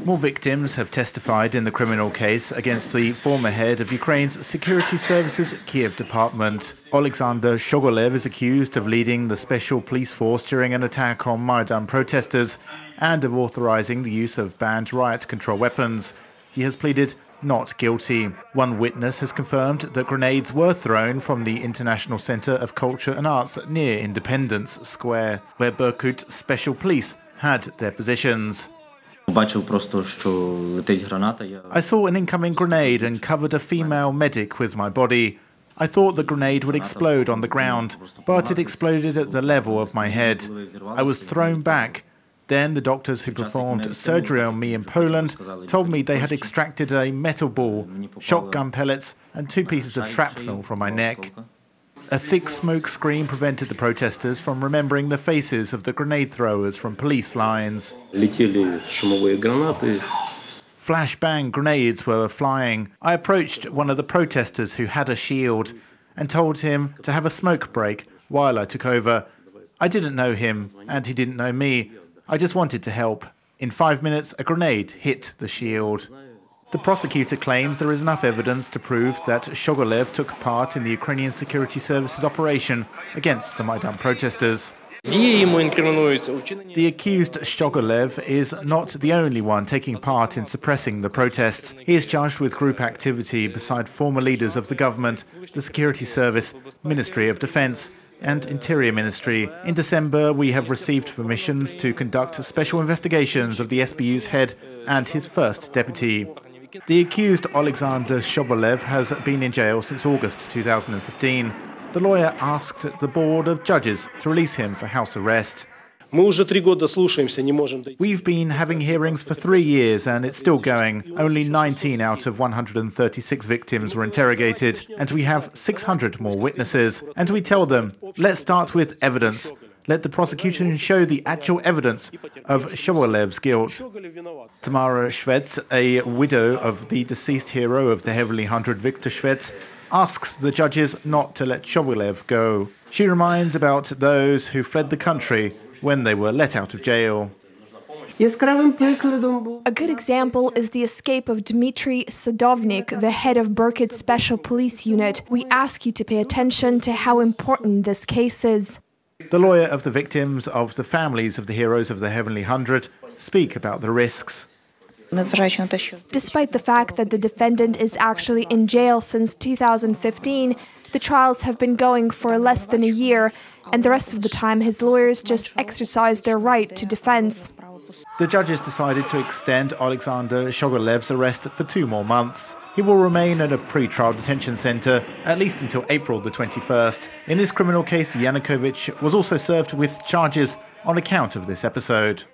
More victims have testified in the criminal case against the former head of Ukraine's security services Kyiv department. Oleksandr Shchyogolev is accused of leading the special police force during an attack on Maidan protesters and of authorizing the use of banned riot control weapons. He has pleaded not guilty. One witness has confirmed that grenades were thrown from the International Centre of Culture and Arts near Independence Square, where Berkut Special Police had their positions. I saw an incoming grenade and covered a female medic with my body. I thought the grenade would explode on the ground, but it exploded at the level of my head. I was thrown back. Then the doctors who performed surgery on me in Poland told me they had extracted a metal ball, shotgun pellets and 2 pieces of shrapnel from my neck. A thick smoke screen prevented the protesters from remembering the faces of the grenade throwers from police lines. Flashbang grenades were flying. I approached one of the protesters who had a shield and told him to have a smoke break while I took over. I didn't know him and he didn't know me. I just wanted to help. In 5 minutes, a grenade hit the shield. The prosecutor claims there is enough evidence to prove that Shchyogolev took part in the Ukrainian security services operation against the Maidan protesters. The accused Shchyogolev is not the only one taking part in suppressing the protests. He is charged with group activity beside former leaders of the government, the Security Service, Ministry of Defense and Interior Ministry. In December, we have received permissions to conduct special investigations of the SBU's head and his first deputy. The accused Oleksandr Shchyogolev has been in jail since August 2015. The lawyer asked the board of judges to release him for house arrest. We've been having hearings for 3 years and it's still going. Only 19 out of 136 victims were interrogated, and we have 600 more witnesses. And we tell them, let's start with evidence. Let the prosecution show the actual evidence of Shchogolev's guilt. Tamara Shvets, a widow of the deceased hero of the Heavenly Hundred, Viktor Shvets, asks the judges not to let Shchogolev go. She reminds about those who fled the country when they were let out of jail. A good example is the escape of Dmitry Sadovnik, the head of Berkut Special Police Unit. We ask you to pay attention to how important this case is. The lawyer of the victims of the families of the heroes of the Heavenly Hundred speak about the risks. Despite the fact that the defendant is actually in jail since 2015, the trials have been going for less than a year, and the rest of the time his lawyers just exercise their right to defense. The judges decided to extend Oleksandr Shchogolev's arrest for 2 more months. He will remain at a pre-trial detention centre at least until April the 21st. In this criminal case, Yanukovych was also served with charges on account of this episode.